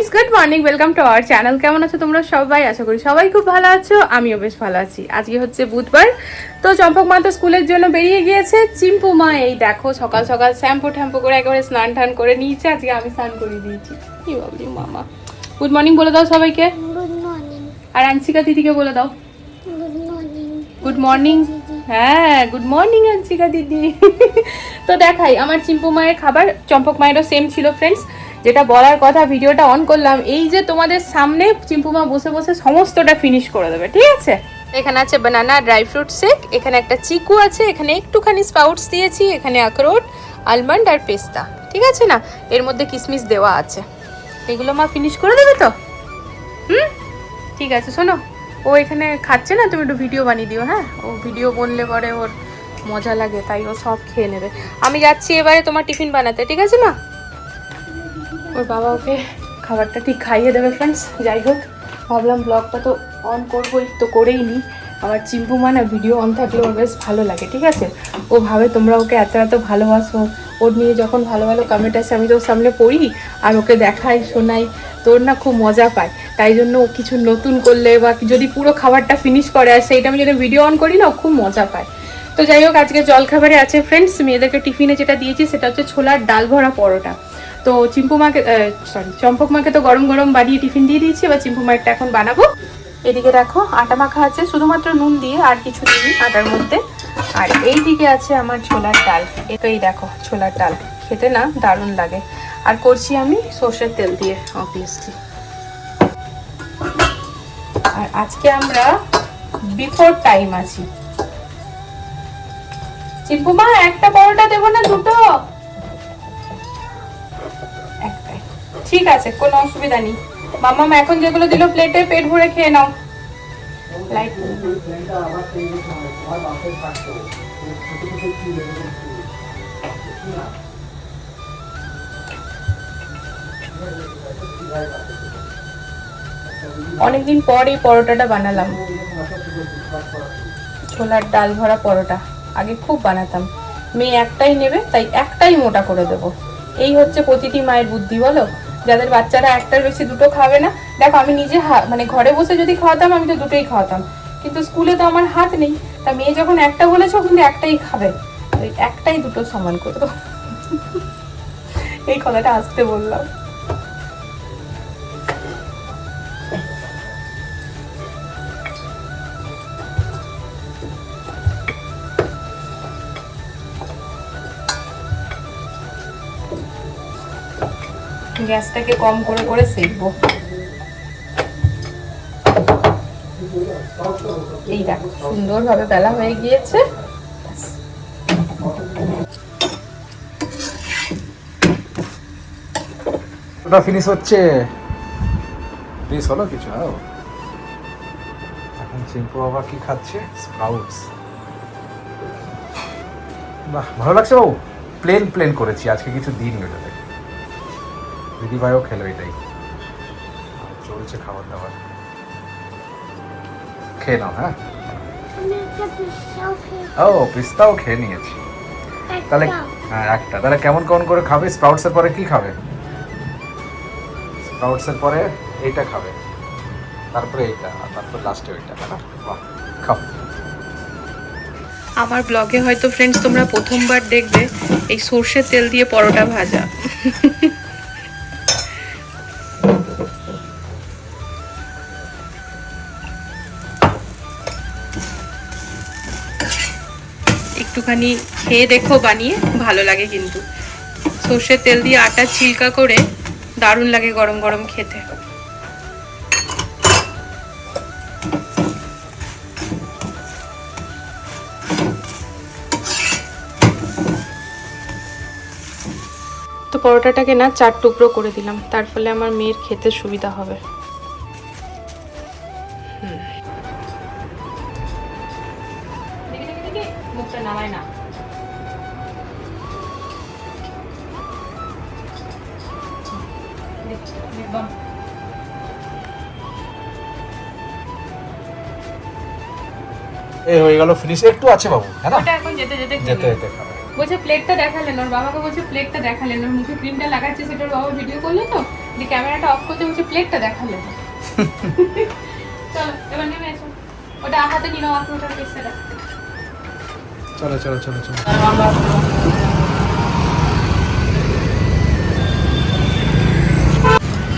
Guys, good morning, welcome to our channel. কেমন আছো তোমরা সবাই? আশা করি সবাই খুব ভালো আছো, আমিও বেশ ভালো আছি। আজকে হচ্ছে বুধবার, তো চম্পক মা তো স্কুলের জন্য বেরিয়ে গিয়েছে। চিম্পু মা এই দেখো সকাল সকাল শ্যাম্পু ট্যাম্পু করে একেবারে স্নান টান করে নিয়েছে। আজকে আমি স্নান করে দিয়েছি। কি বাবলি মামা, গুড মর্নিং বলে দাও সবাইকে। Good morning. আর আনসিকা দিদিকে বলে দাও গুড মর্নিং। Good morning. হ্যাঁ, গুড মর্নিং আনসিকা দিদি। তো দেখাই আমার চিম্পু মায়ের খাবার, চম্পক মায়েরও সেম ছিল ফ্রেন্ডস। যেটা বলার কথা, ভিডিওটা অন করলাম এই যে তোমাদের সামনে চিম্পু মা বসে বসে সমস্তটা ফিনিশ করে দেবে, ঠিক আছে? এখানে আছে বানানা ড্রাই ফ্রুট শেক, এখানে একটা চিকু আছে, এখানে একটুখানি স্পাউটস দিয়েছি, এখানে আখরোট, আলমন্ড আর পেস্তা, ঠিক আছে না? এর মধ্যে কিশমিশ দেওয়া আছে। এগুলো মা ফিনিশ করে দেবে তো? ঠিক আছে। শোনো, ও এখানে খাচ্ছে না, তুমি একটু ভিডিও বানিয়ে দিও। হ্যাঁ, ও ভিডিও বললে পরে ওর মজা লাগে, তাই ও সব খেয়ে নেবে। আমি যাচ্ছি এবারে তোমার টিফিন বানাতে, ঠিক আছে মা? ওর বাবা ওকে খাবারটা ঠিক খাইয়ে দেবে ফ্রেন্ডস। যাই হোক, ভাবলাম ব্লগটা তো অন করবোই, তো করেই নিই। আমার চিম্পু মা না ভিডিও অন থাকলে ওর বেশ ভালো লাগে, ঠিক আছে? ও ভাবে তোমরা ওকে এত এত ভালোবাসো, ওর নিয়ে যখন ভালো ভালো কমেন্ট আসে আমি তো ওর সামনে পড়ি আর ওকে দেখাই শোনাই, তোর না খুব মজা পায়। তাই জন্য ও কিছু নতুন করলে বা যদি পুরো খাবারটা ফিনিশ করে আর সেইটা আমি যদি ভিডিও অন করি না, ও খুব মজা পায়। তো যাই হোক, আজকে জলখাবারে আছে ফ্রেন্ডস, মেয়েদেরকে টিফিনে যেটা দিয়েছি সেটা হচ্ছে ছোলার ডাল ভরা পরোটা। তো চিম্পু মাকে চম্পক মাকে তো গরম গরম বানিয়ে টিফিন দিয়ে দিয়েছি, এবার চিম্পু মায়েরটা এখন বানাবো। এদিকে দেখো আটা মাখা আছে, শুধুমাত্র নুন দিয়ে, আর কিছু দিই আটার মধ্যে। আর এই দিকে আছে আমার ছোলার ডাল। এই দেখো ছোলার ডাল, খেতে না দারুণ লাগে। আর করছি আমি সর্ষের তেল দিয়ে অবভিয়াসলি। আর আজকে আমরা বিফোর টাইম আছি। চিম্পু মা একটা পরোটা দেবো না দুটো? একটাই, ঠিক আছে, কোনো অসুবিধা নেই। মামা এখন যেগুলো দিল প্লেটে, পেট ভরে খেয়ে নাও। লাইট অনেকদিন পর এই পরোটাটা বানালাম, ছোলার ডাল ভরা পরোটা। আগে খুব বানাতাম, মেয়ে একটাই নেবে তাই একটাই মোটা করে দেব। এই হচ্ছে প্রতিটি মায়ের বুদ্ধি, বলো? যাদের বাচ্চারা একটার বেশি দুটো খাবে না। দেখো আমি নিজে মানে ঘরে বসে যদি খাওয়াতাম আমি তো দুটোই খাওয়াতাম, কিন্তু স্কুলে তো আমার হাত নেই। তা মেয়ে যখন একটা বলেছে কিন্তু একটাই খাবে, ওই একটাই দুটো সমান করে দেবো। এই কথাটা আসতে বললাম। গ্যাসটাকে কম করে করে সেকবো। এই দেখো সুন্দরভাবে বেলা হয়ে গিয়েছে। ওটা ফিনিশ হচ্ছে, ফিনিশ হলো কিছু। হ্যাঁ, এখন চিম্পু বাবা কি খাচ্ছে? স্প্রাউটস। বাহ, ভালো লাগছে বাবু। প্লেন প্লেন করেছি আজকে, কিছু দিইনি ওটাতে। দিদিভাইও খেলো এটাই। চলছে খাবার দাবার, খেয়ে নাও। হ্যাঁ, ও পিস্তাও খেয়ে নিয়েছি। তাহলে হ্যাঁ একটা, তাহলে কেমন কেমন করে খাবে? স্প্রাউটসের পরে কি খাবে? স্প্রাউটসের পরে এইটা খাবে, তারপরে এইটা, আর তারপর লাস্টে ওইটা, তাই না? বাহ, খাও। আমার ব্লগে হয়তো ফ্রেন্ডস তোমরা প্রথমবার দেখবে এই সর্ষের তেল দিয়ে পরোটা ভাজা। একটুখানি খেয়ে দেখো বানিয়ে, ভালো লাগে কিন্তু। সর্ষের তেল দিয়ে আটা ছিলকা করে দারুণ লাগে গরম গরম খেতে। তো পরোটাটাকে না 4 টুকরো করে দিলাম, তার ফলে আমার মেয়ের খেতে সুবিধা হবে। মুখটা নামায় না। এই হয়ে গেল ফিনিশ। একটু আছে বাবু, হ্যাঁ না? ওটা এখন যেতে যেতে যেতে যেতে খাবে। বলছে প্লেটটা দেখালেন, ওর বাবাকে বলছে প্লেটটা দেখালেন, ওর মুখে ক্রিমটা লাগাচ্ছে, সেটা ওর বাবা ভিডিও করলো তো যে ক্যামেরাটা অফ করতে বলছে প্লেটটা দেখালে চলো এবার নেমে এসো ওটা হাতে নিয়ে নাও আখরোটার পেছাটা চলো চলো চলো চলো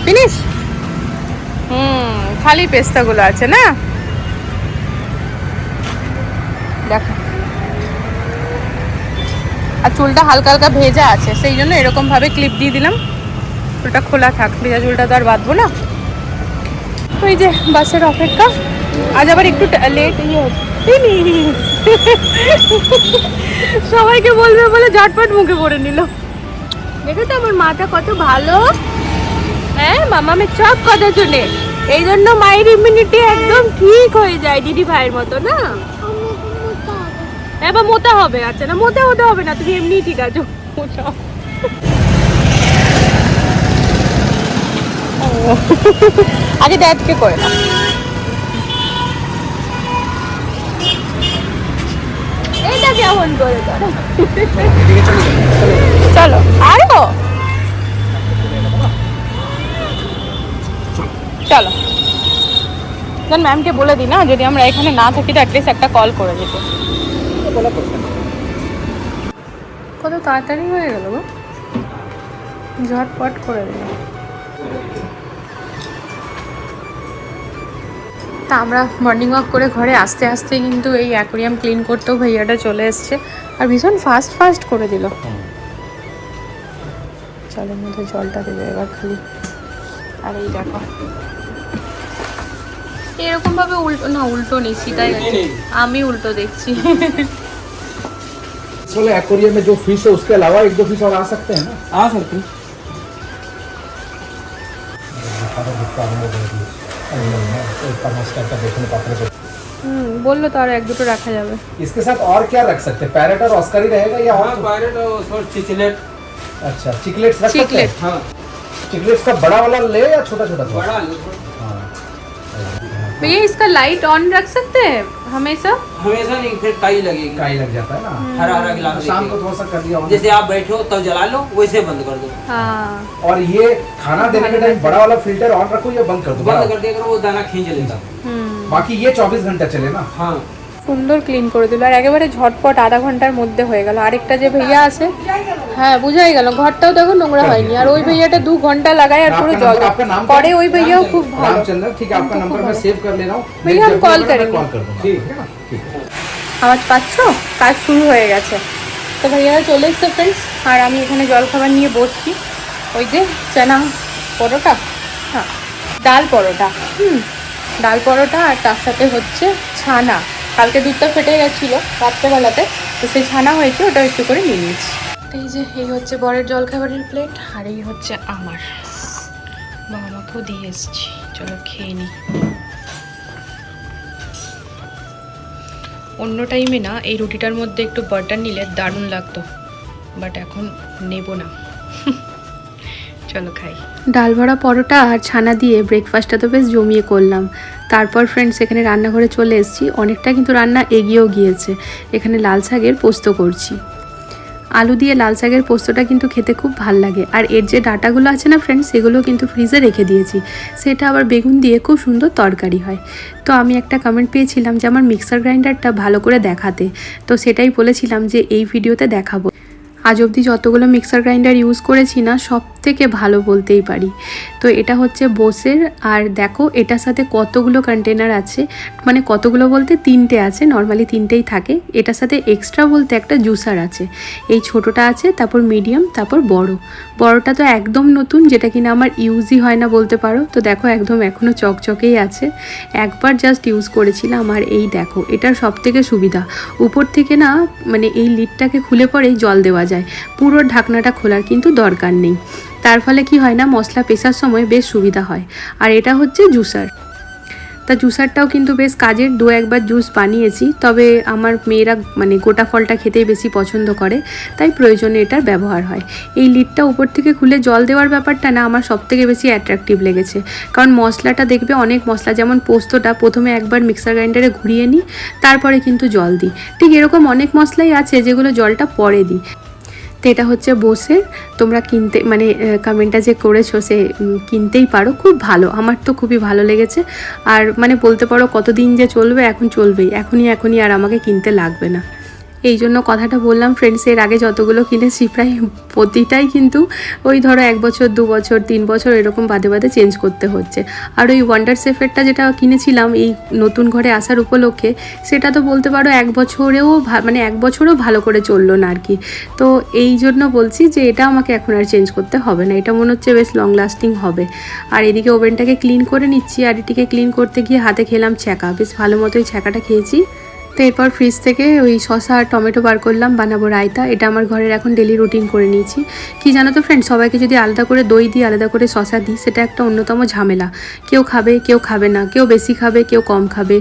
ফিনিশ খালি পেস্তাগুলো আছে না দেখো আর চুলটা হালকা হালকা ভেজা আছে সেই জন্য এরকম ভাবে ক্লিপ দিয়ে দিলাম চুলটা খোলা থাক ভেজা চুলটা তো আর বাঁধবো না ওই যে বাসের অপেক্ষা আজ আবার একটু লেট সবাইকে বলবে বলে ঝটপট মুখে পড়ে নিল দেখেছো আমার মাটা কত ভালো হ্যাঁ মামামের সব কথা শুনে এই জন্য মায়ের ইমিউনিটি একদম ঠিক হয়ে যায় দিদি ভাইয়ের মতো না এবার মোটা হবে আচ্ছা না মোটা হতে হবে না তুমি এমনি ঠিক আছো মোটা আগে ড্যাডকে করে না এইটা কেমন করে করো চলো আরো চলো ম্যামকে বলে দিই না যদি আমরা এখানে না থাকি তো অ্যাটলিস্ট একটা কল করে দিত কত তাড়াতাড়ি হয়ে গেল গো ঝটপট করে দিল তা আমরা মর্নিং ওয়াক করে ঘরে আস্তে আস্তে কিন্তু এই অ্যাকোরিয়াম ক্লিন করতেও ভাইয়াটা চলে এসছে আর ভীষণ ফাস্ট করে দিল জলের মধ্যে জলটা দেবে এবার খালি আর এই দেখো এরকম ভাবে উল্টো নেই সিধাই আছে আমি উল্টো দেখছি बोले एक्वेरियम में जो फिश है उसके अलावा एक दो फिश और आ सकते हैं ना आ सकते हैं বললো তো আর এক দুটো রাখা যাবে इसके साथ और क्या रख सकते हैं पैरेट और ऑस्कर ही रहेगा या और पैरेट और चिकलेट अच्छा चिकलेट्स रख सकते हैं हाँ चिकलेट्स का बड़ा वाला ले या छोटा छोटा बड़ा भैया इसका लाइट ऑन रख सकते हैं हमेशा हमेशा नहीं फिर काई लगेगी काई लग जाता है ना हरा हरा गिलास शाम को थोड़ा सा कर दिया जैसे आप बैठे हो तब जला लो वैसे बंद कर दो हाँ और ये खाना देने के टाइम बड़ा वाला फिल्टर ऑन रखो या बंद कर दो बंद कर दिया करो वो दाना खींच लेता बाकी ये 24 घंटा चले ना हाँ সুন্দর ক্লিন করে দিল আর একেবারে ঝটপট আধা ঘন্টার মধ্যে হয়ে গেল আরেকটা যে ভাইয়া আছে হ্যাঁ বুঝাই গেল ঘরটাও দেখো নোংরা হয়নি আর ওই ভাইয়াটা 2 ঘন্টা লাগায় আর পুরো জল পরে ওই ভাইয়াও খুব ভালো रामचंद्र ठीक है आपका नंबर मैं सेव कर ले रहा हूँ भैया हम कॉल करेंगे ठीक है ना ठीक है আওয়াজ পাচ্ছো কাজ শুরু হয়ে গেছে তো ভাইয়ারা চলে এসছে ফ্রেন্ডস আর আমি এখানে জল খাবার নিয়ে বসছি ওই যে চানা পরোটা হ্যাঁ ডাল পরোটা ডাল পরোটা আর তার সাথে হচ্ছে ছানা কালকে দুধটা ফেটে গেছিলো রাত্রেবেলাতে তো সেই ছানা হয়েছে ওটা একটু করে নিয়ে নিয়েছি এই যে এই হচ্ছে বরের জলখাবারের প্লেট আর এই হচ্ছে আমার বাবা মাকেও দিয়ে এসছি চলো খেয়ে নিই অন্য টাইমে না এই রুটিটার মধ্যে একটু বাটার নিলে দারুণ লাগতো বাট এখন নেব না চলো খাই ডাল ভরা পরোটা আর ছানা দিয়ে ব্রেকফাস্টটা তো বেশ জমিয়ে করলাম তারপর ফ্রেন্ডস এখানে রান্নাঘরে চলে এসেছি অনেকটা কিন্তু রান্না এগিয়েও গিয়েছে এখানে লাল শাকের পোস্ত করছি আলু দিয়ে লাল শাকের পোস্তটা কিন্তু খেতে খুব ভাল লাগে আর এর যে ডাটাগুলো আছে না ফ্রেন্ডস সেগুলো কিন্তু ফ্রিজে রেখে দিয়েছি সেটা আবার বেগুন দিয়ে খুব সুন্দর তরকারি হয় তো আমি একটা কমেন্ট পেয়েছিলাম যে আমার মিক্সার গ্রাইন্ডারটা ভালো করে দেখাতে তো সেটাই বলেছিলাম যে এই ভিডিওতে দেখাবো আজ অবধি যতগুলো মিক্সার গ্রাইন্ডার ইউজ করেছি না সব থেকে ভালো বলতেই পারি তো এটা হচ্ছে বোসের আর দেখো এটার সাথে কতগুলো কন্টেনার আছে মানে কতগুলো বলতে 3টে আছে নর্মালি 3টেই থাকে এটার সাথে এক্সট্রা বলতে একটা জুসার আছে এই ছোটোটা আছে তারপর মিডিয়াম তারপর বড়টা তো একদম নতুন যেটা কিনা আমার ইউজই হয় না বলতে পারো তো দেখো একদম এখনও চকচকেই আছে একবার জাস্ট ইউজ করেছিলাম আর এই দেখো এটার সব থেকে সুবিধা উপর থেকে না মানে এই লিডটাকে খুলে পরেই জল দেওয়া যায় পুরো ঢাকনাটা খোলার কিন্তু দরকার নেই তার ফলে কি হয় না মশলা পেশার সময় বেশ সুবিধা হয় আর এটা হচ্ছে জুসার তা জুসারটাও কিন্তু বেশ কাজের 2-1বার জুস বানিয়েছি তবে আমার মেয়েরা মানে গোটা ফলটা খেতেই বেশি পছন্দ করে তাই প্রয়োজনে এটার ব্যবহার হয় এই লিডটা উপর থেকে খুলে জল দেওয়ার ব্যাপারটা না আমার সবথেকে বেশি অ্যাট্রাকটিভ লেগেছে কারণ মশলাটা দেখবে অনেক মশলা যেমন পোস্তটা প্রথমে একবার মিক্সার গ্রাইন্ডারে ঘুরিয়ে নিই তারপরে কিন্তু জল দিই ঠিক এরকম অনেক মশলাই আছে যেগুলো জলটা পরে দিই তো এটা হচ্ছে বোসের, তোমরা কিনতে মানে কমেন্টটা যে করেছো সে কিনতেই পারো, খুব ভালো, আমার তো খুবই ভালো লেগেছে। আর মানে বলতে পারো কতদিন যে চলবে, এখন চলবেই, এখনই আর আমাকে কিনতে লাগবে না। এই জন্য কথাটা বললাম ফ্রেন্ডস, এর আগে যতগুলো কিনেছি প্রায় প্রতিটাই কিন্তু ওই ধরো 1 বছর 2 বছর 3 বছর এরকম বাদে বাদে চেঞ্জ করতে হচ্ছে। আর ওই ওয়ান্ডার সেফেরটা যেটা কিনেছিলাম এই নতুন ঘরে আসার উপলক্ষে, সেটা তো বলতে পারো 1 বছরেও মানে 1 বছরও ভালো করে চললো না আর কি। তো এই জন্য বলছি যে এটা আমাকে এখন আর চেঞ্জ করতে হবে না, এটা মনে হচ্ছে বেশ লং লাস্টিং হবে। আর এদিকে ওভেনটাকে ক্লিন করে নিচ্ছি, আর এটিকে ক্লিন করতে গিয়ে হাতে খেলাম ছ্যাঁকা, বেশ ভালো মতোই ছ্যাঁকাটা খেয়েছি। তো এরপর ফ্রিজ থেকে ওই শসা আর টমেটো বার করলাম, বানাবো রায়তা। এটা আমার ঘরের এখন ডেলি রুটিন করে নিয়েছি। কি জানো তো ফ্রেন্ড, সবাইকে যদি আলাদা করে দই দিই, আলাদা করে শসা দিই, সেটা একটা অন্যতম ঝামেলা। কেউ খাবে, কেউ খাবে না, কেউ বেশি খাবে, কেউ কম খাবে।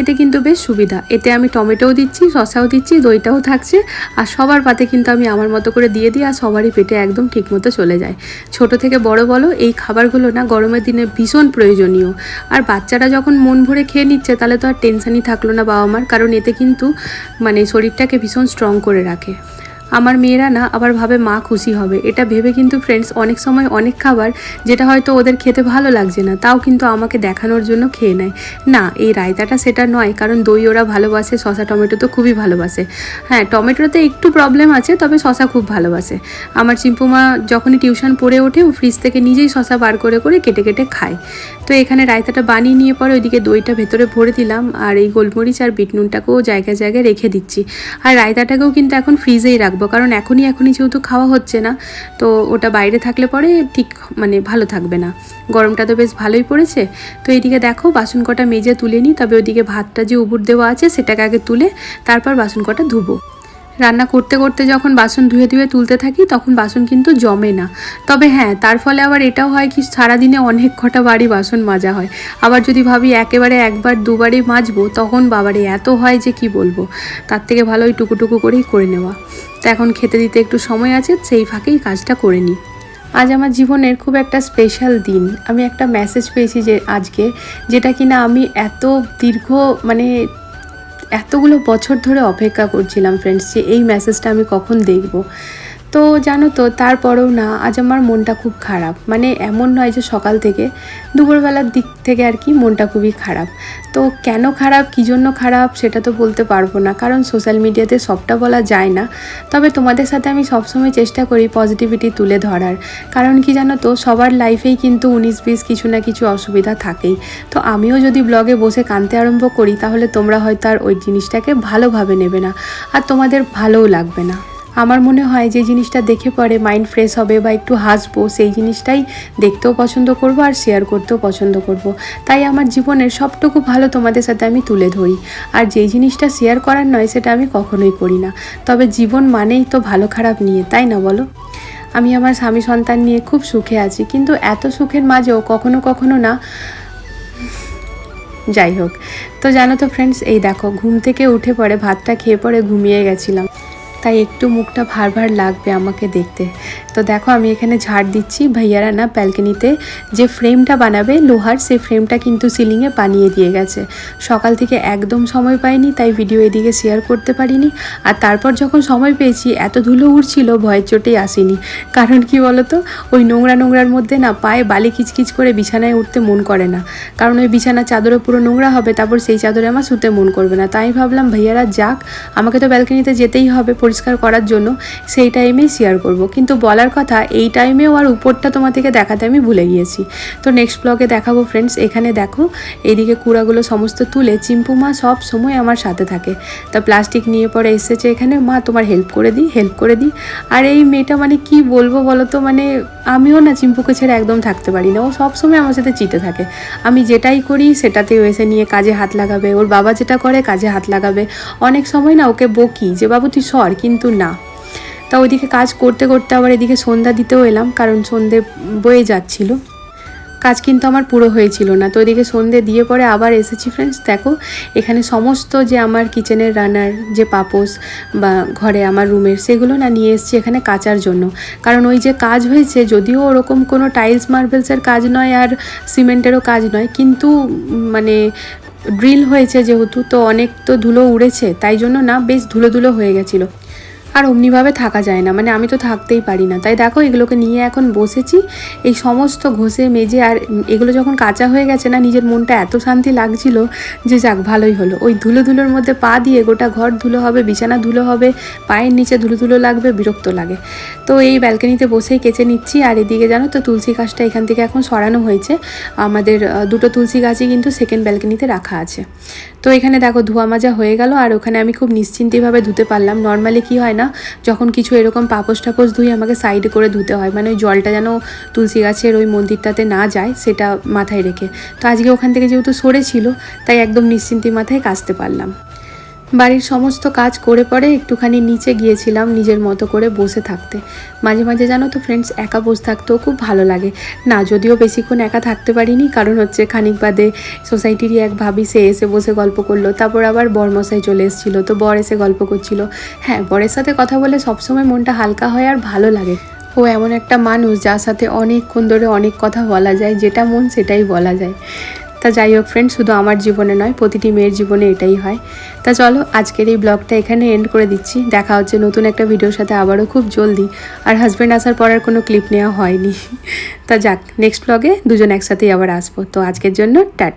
এতে কিন্তু বেশ সুবিধা, এতে আমি টমেটোও দিচ্ছি, শসাও দিচ্ছি, দইটাও থাকছে, আর সবার পাতে কিন্তু আমি আমার মতো করে দিয়ে দিই, আর সবারই পেটে একদম ঠিক মতো চলে যায়। ছোট থেকে বড় বলো, এই খাবারগুলো না গরমের দিনে ভীষণ প্রয়োজনীয়। আর বাচ্চারা যখন মন ভরে খেয়ে নিচ্ছে তাহলে তো আর টেনশনই থাকলো না বাবা মার, কারণ এতে কিন্তু মানে শরীরটাকে ভীষণ স্ট্রং করে রাখে। আমার মেয়েরা না আবার ভাবে মা খুশি হবে, এটা ভেবে কিন্তু ফ্রেন্ডস অনেক সময় অনেক খাবার যেটা হয়তো ওদের খেতে ভালো লাগছে না, তাও কিন্তু আমাকে দেখানোর জন্য খেয়ে নেয়। না, এই রায়তাটা সেটা নয়, কারণ দই ওরা ভালোবাসে, শসা টমেটো তো খুবই ভালোবাসে। হ্যাঁ, টমেটোতে একটু প্রবলেম আছে, তবে শসা খুব ভালোবাসে। আমার চিম্পুমা যখনই টিউশন পড়ে ওঠে, ও ফ্রিজ থেকে নিজেই শসা বার করে করে কেটে কেটে খায়। তো এখানে রায়তাটা বানিয়ে নিয়ে পরে ওইদিকে দইটা ভেতরে ভরে দিলাম, আর এই গোলমরিচ আর বিট নুনটাকেও জায়গায় জায়গায় রেখে দিচ্ছি। আর রায়তাটাকেও কিন্তু এখন ফ্রিজেই রাখবো, কারণ এখনই যেহেতু খাওয়া হচ্ছে না, তো ওটা বাইরে থাকলে পরে ঠিক মানে ভালো থাকবে না। গরমটা তো বেশ ভালোই পড়েছে। তো এইদিকে দেখো বাসন কটা মেজে তুলে নিই, তবে ওইদিকে ভাতটা যে উবুর দেওয়া আছে সেটাকে আগে তুলে তারপর বাসন কটা ধুবো। রান্না করতে করতে যখন বাসন ধুয়ে ধুয়ে তুলতে থাকি তখন বাসন কিন্তু জমে না। তবে হ্যাঁ, তার ফলে আবার এটাও হয় কি সারাদিনে অনেক কটা বাড়ি বাসন মাজা হয়। আবার যদি ভাবি একেবারে 1বার 2বারই মাজবো, তখন বাবারে এত হয় যে কি বলবো। তার থেকে ভালো ওই টুকু করেই করে নেওয়া। তো এখন খেতে দিতে একটু সময় আছে, সেই ফাঁকেই কাজটা করে নিই। আজ আমার জীবনের খুব একটা স্পেশাল দিন। আমি একটা মেসেজ পেয়েছি যে আজকে, যেটা কিনা আমি এত দীর্ঘ মানে এতগুলো বছর ধরে অপেক্ষা করছিলাম ফ্রেন্ডস, যে এই মেসেজটা আমি কখন দেখব। তো জানো তো, তারপরেও না আজ আমার মনটা খুব খারাপ। মানে এমন নয় যে সকাল থেকে, দুপুরবেলার দিক থেকে আর কি মনটা খুবই খারাপ। তো কেন খারাপ, কী জন্য খারাপ সেটা তো বলতে পারবো না, কারণ সোশ্যাল মিডিয়াতে সবটা বলা যায় না। তবে তোমাদের সাথে আমি সবসময় চেষ্টা করি পজিটিভিটি তুলে ধরার, কারণ কি জানো তো, সবার লাইফেই কিন্তু 19-20 কিছু না কিছু অসুবিধা থাকেই। তো আমিও যদি ব্লগে বসে কাঁদতে আরম্ভ করি, তাহলে তোমরা হয়তো আর ওই জিনিসটাকে ভালোভাবে নেবে না, আর তোমাদের ভালোও লাগবে না। আমার মনে হয় যে জিনিসটা দেখে পরে মাইন্ড ফ্রেশ হবে বা একটু হাসবো, সেই জিনিসটাই দেখতেও পছন্দ করব আর শেয়ার করতেও পছন্দ করব। তাই আমার জীবনের সবটুকু ভালো তোমাদের সাথে আমি তুলে ধরি, আর যেই জিনিসটা শেয়ার করার নয় সেটা আমি কখনোই করি না। তবে জীবন মানেই তো ভালো খারাপ নিয়ে, তাই না বলো? আমি আমার স্বামী সন্তান নিয়ে খুব সুখে আছি, কিন্তু এত সুখের মাঝেও কখনো কখনো না, যাই হোক। তো জানো তো ফ্রেন্ডস, এই দেখো ঘুম থেকে উঠে পরে ভাতটা খেয়ে পরে ঘুমিয়ে গেছিলাম, তাই একটু মুখটা ভার ভার লাগবে আমাকে দেখতে। তো দেখো আমি এখানে ঝাড় দিচ্ছি। ভাইয়ারা না ব্যালকনিতে যে ফ্রেমটা বানাবে লোহার, সেই ফ্রেমটা কিন্তু সিলিংয়ে বানিয়ে দিয়ে গেছে। সকাল থেকে একদম সময় পাইনি, তাই ভিডিও এদিকে শেয়ার করতে পারিনি। আর তারপর যখন সময় পেয়েছি, এত ধুলো উড়ছিল ভয়ের চোটেই আসেনি। কারণ কি বলতো, ওই নোংরার মধ্যে না পায়ে বালি কিচকিচ করে বিছানায় উঠতে মন করে না, কারণ ওই বিছানার চাদরও পুরো নোংরা হবে, তারপর সেই চাদরে আমার শুতে মন করবে না। তাই ভাবলাম ভাইয়ারা যাক, আমাকে তো ব্যালকনিতে যেতেই হবে পরিষ্কার করার জন্য, সেই টাইমেই শেয়ার করব। কিন্তু বলার কথা, এই টাইমেও আর উপরটা তোমাদেরকে দেখাতে আমি ভুলে গিয়েছি। তো নেক্সট ব্লগে দেখাবো ফ্রেন্ডস। এখানে দেখো এইদিকে কুড়াগুলো সমস্ত তুলে চিম্পু মা সব সময় আমার সাথে থাকে। তা প্লাস্টিক নিয়ে পরে এসেছে এখানে, মা তোমার হেল্প করে দিই। আর এই মেয়েটা মানে কি বলবো বলো তো, মানে আমিও না চিম্পুকে ছেড়ে একদম থাকতে পারি না। ও সবসময় আমার সাথে চিটে থাকে, আমি যেটাই করি সেটাতেও এসে নিয়ে কাজে হাত লাগাবে, ওর বাবা যেটা করে কাজে হাত লাগাবে। অনেক সময় না ওকে বকি যে বাবু তুই সর, কিন্তু না। তা ওইদিকে কাজ করতে করতে আবার এদিকে সন্ধ্যা দিতেও এলাম, কারণ সন্ধে বয়ে যাচ্ছিল। কাজ কিন্তু আমার পুরো হয়েছিল না। তো ওইদিকে সন্ধে দিয়ে পরে আবার এসেছি ফ্রেন্ডস। দেখো এখানে সমস্ত যে আমার কিচেনের রান্নার যে পাপোস বা ঘরে আমার রুমের, সেগুলো না নিয়ে এসেছি এখানে কাচার জন্য। কারণ ওই যে কাজ হয়েছে, যদিও ওরকম কোনো টাইলস মার্বেলসের কাজ নয় আর সিমেন্টেরও কাজ নয়, কিন্তু মানে ড্রিল হয়েছে যেহেতু, তো অনেক তো ধুলো উড়েছে, তাই জন্য না বেশ ধুলো হয়ে গেছিলো। আর অমনিভাবে থাকা যায় না, মানে আমি তো থাকতেই পারি না। তাই দেখো এগুলোকে নিয়ে এখন বসেছি, এই সমস্ত ঘষে মেজে। আর এগুলো যখন কাঁচা হয়ে গেছে না, নিজের মনটা এত শান্তি লাগছিল যে যাক ভালোই হলো। ওই ধুলোর মধ্যে পা দিয়ে গোটা ঘর ধুলো হবে, বিছানা ধুলো হবে, পায়ের নিচে ধুলো লাগবে, বিরক্ত লাগে। তো এই ব্যালকনিতে বসেই কেচে নিচ্ছি। আর এদিকে জানো তো তুলসী গাছটা এখান থেকে এখন সরানো হয়েছে। আমাদের দুটো তুলসী গাছই কিন্তু সেকেন্ড ব্যালকনিতে রাখা আছে। তো এখানে দেখো ধোয়া মাজা হয়ে গেল, আর ওখানে আমি খুব নিশ্চিন্তেভাবে ধুতে পারলাম। নর্মালি কি হয় না, যখন কিছু এরকম পাপোশ টাপোশ ধুই আমাকে সাইডে করে ধুতে হয়, মানে ওই জলটা যেন তুলসী গাছের ওই মন্দিরটাতে না যায় সেটা মাথায় রেখে। তো আজকে ওখান থেকে যেহেতু সরে ছিল, তাই একদম নিশ্চিন্তি মাথায় কাচতে পারলাম। বাড়ির সমস্ত কাজ করে পরে একটুখানি নিচে গিয়েছিলাম নিজের মতো করে বসে থাকতে। মাঝে মাঝে জানো তো ফ্রেন্ডস, একা বসে থাকতেও খুব ভালো লাগে না, যদিও বেশিক্ষণ একা থাকতে পারিনি, কারণ হচ্ছে খানিক বাদে সোসাইটিরই এক ভাবি সে এসে বসে গল্প করলো, তারপর আবার বরমশাই চলে এসেছিলো, তো বর এসে গল্প করছিল। হ্যাঁ, বরের সাথে কথা বলে সবসময় মনটা হালকা হয় আর ভালো লাগে। ও এমন একটা মানুষ যার সাথে অনেকক্ষণ ধরে অনেক কথা বলা যায়, যেটা মন সেটাই বলা যায়। তা যাই হোক ফ্রেন্ড, শুধু আমার জীবনে নয়, প্রতিটি মেয়ের জীবনে এটাই হয়। তা চলো আজকের এই ব্লগটা এখানে এন্ড করে দিচ্ছি। দেখা হচ্ছে নতুন একটা ভিডিওর সাথে আবারও খুব জলদি। আর হাজব্যান্ড আসার পর আর কোনো ক্লিপ নেওয়া হয়নি। তা যাক, নেক্সট ব্লগে দুজন একসাথেই আবার আসবো। তো আজকের জন্য টাটা।